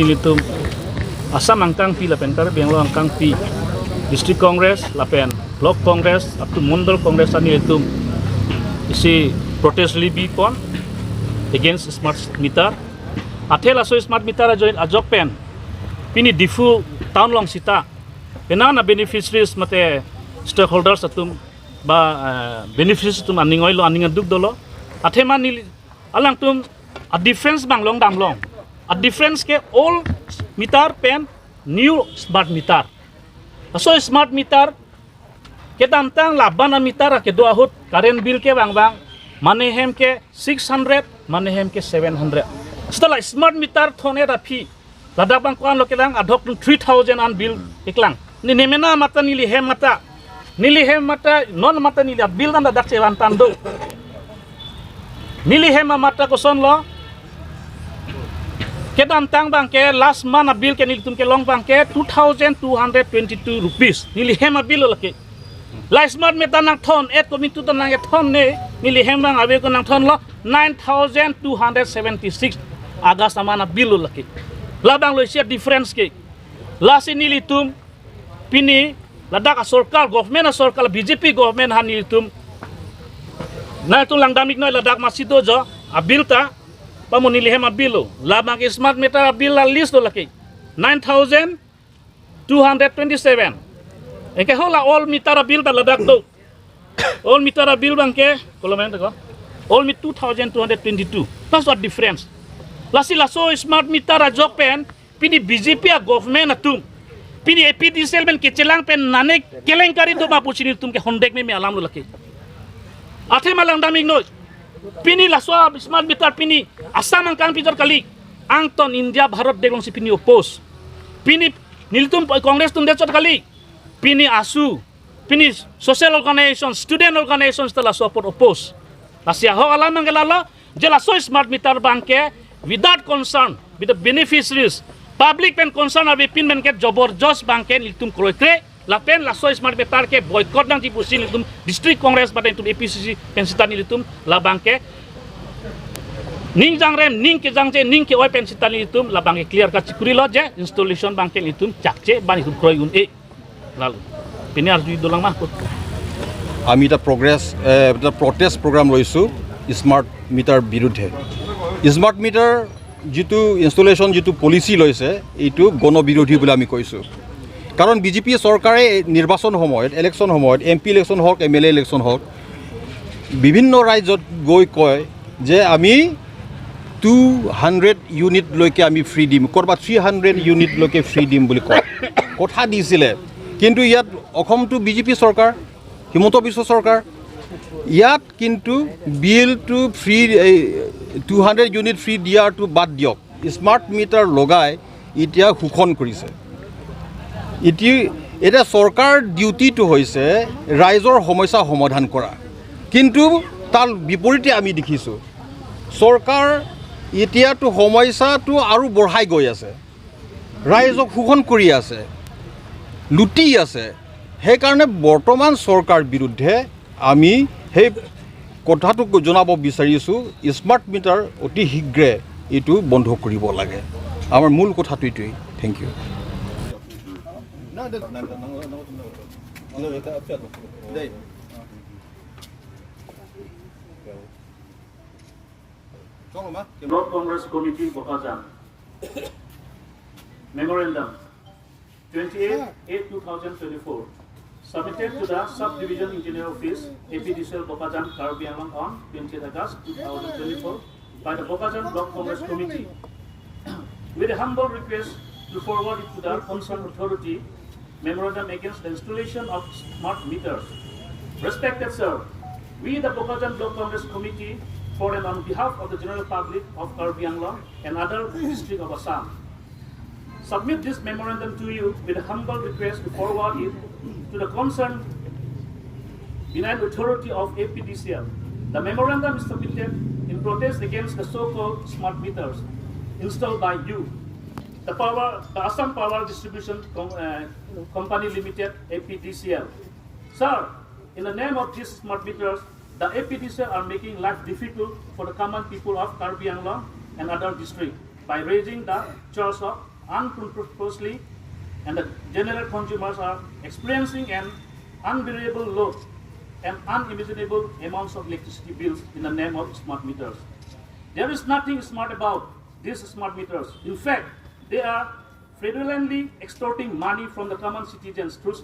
Itu asam angkang pi lapen kar benglo angkang pi district congress lapen block congress up to mundal congress ani itu isi protest libi pon against smart meter athela so smart meter join ajok pen pini difu town long sita penana beneficiaries mate stakeholders atum ba beneficiaries tum aningoy lo aninga duk dolo athema ni alang tum a difference bang long dam long a difference ke all meter pen new smart meter so smart meter ke tantang labana meter ke do ahut current bill ke bang mane hem ke 600 mane hem ke 700 setelah smart meter thone rapi ladak bang kuan lo ke dang adok 3000 an bill iklang ni nemena mata nili hem mata non mata nili bill dan dadak cewan tando nili hem mata koson lo ke tantang bang ke last month bill ke nilitum ke long bang ke 2222 rupees nili hema bill lo ke la smart meter nang thon et ko mitu tan nang thon ne nili hem bang abe ko nang thon lo 9276 aga samana bill lo ke la bang lo sia difference ke la si nilitum pini ladak sarkar government sarkar BJP government han nilitum na tu lang damik noi ladak masido jo a bill ta pamu nili hema bill labang smart meter bill la list do laki 9227 eke hola all meter bill da ladak do all meter bill bangke kolomen ko all mit 2222 that's what difference lasi laso smart meter a jopen pini BJP a government atum pini APDCL ben kechelang pen nane kelengkari do mapusini tum ke hondek me alam lo laki athe malang damik noi pini laswa smart meter pini asam angkang pitor kali angton India Bharat deglong si pini oppose pini nilitum congress tum dechot kali pini asu pini social organization student organizations telah support oppose lasia ho alam mangelala jela so smart meter banke without concern with the beneficiaries public pen concern abe pin men ke jobor jos banke nilitum kroikre lapen laso smart meter ke boycott nang dipusin itum district congress pada itum APDCC pensitan itum labangke ning jangrem ning ke jangje ning ke oi pensitan itum labangke clear ka cikuri lo je installation bangke itum cakce ban itum kroy un e lalu pini harus didolang mahkut আমি এটা protest program লৈছো smart meter বিরুদ্ধে smart meter যেটো installation যেটো policy লৈছে এইটো গণবিৰোধী বুলি আমি কৈছো কাৰণ বিজেপি চৰকাৰে নিৰ্বাচন সময়ত ইলেকশ্যন সময়ত MP ইলেকশ্যন হওক MLA ইলেকশ্যন হওক বিভিন্ন ৰাজ্যত গৈ কয় যে আমি 200 ইউনিট লৈকে আমি ফ্ৰী দিম কৰবাত 300 ইউনিট লৈকে ফ্ৰী দিম বুলি কয় কথা দিছিলে কিন্তু ইয়াত অসমটো বিজেপি চৰকাৰ হিমন্ত বিশ্ব চৰকাৰ ইয়াত কিন্তু বিল টু ফ্ৰী 200 ইউনিট ফ্ৰী দিয়াটো বাদ দিয়ক স্মাৰ্ট মিটাৰ লগাই এতিয়া শোষণ কৰিছে এটা সৰকাৰ ডিউটিটো হয়েছে ৰাইজৰ সমস্যা সমাধান কৰা কিন্তু তাৰ বিপৰীতে আমি দেখিছো সৰকাৰ এতিয়াতো সমস্যাটো আৰু বঢ়াই গৈ আছে ৰাইজক শোষণ কৰি আছে লুটি আছে সেই কাৰণে বৰ্তমান সৰকাৰ বিৰুদ্ধে আমি সেই কথাটো জনাব বিচাৰিছো স্মাৰ্ট মিটাৰ অতি শীঘ্ৰে এটো বন্ধ কৰিব লাগে আমাৰ মূল কথাটো এটোই thank you Block Congress Committee Bokajan. Memorandum 28/8/2024 submitted to the Subdivision Engineer Office, APDCL Bokajan, Karbi Anglong on 20th August 2024 by the Bokajan Block Congress Committee with a humble request to forward it to the concerned authority. Memorandum against the installation of smart meters. Respected sir, we the Bokajan Block Congress Committee for and on behalf of the general public of Karbi Anglong and other districts of Assam submit this memorandum to you with a humble request to forward it to the concerned benign authority of APDCL. The memorandum is submitted in protest against the so-called smart meters installed by you, the Assam Power Distribution Company Limited, APDCL. Sir, in the name of these smart meters, the APDCL are making life difficult for the common people of Karbi Anglong and other districts by raising the charge of uncontroversially, and the general consumers are experiencing an unbearable load and unimaginable amounts of electricity bills in the name of smart meters. There is nothing smart about these smart meters. In fact, they are fraudulently extorting money from the common citizens through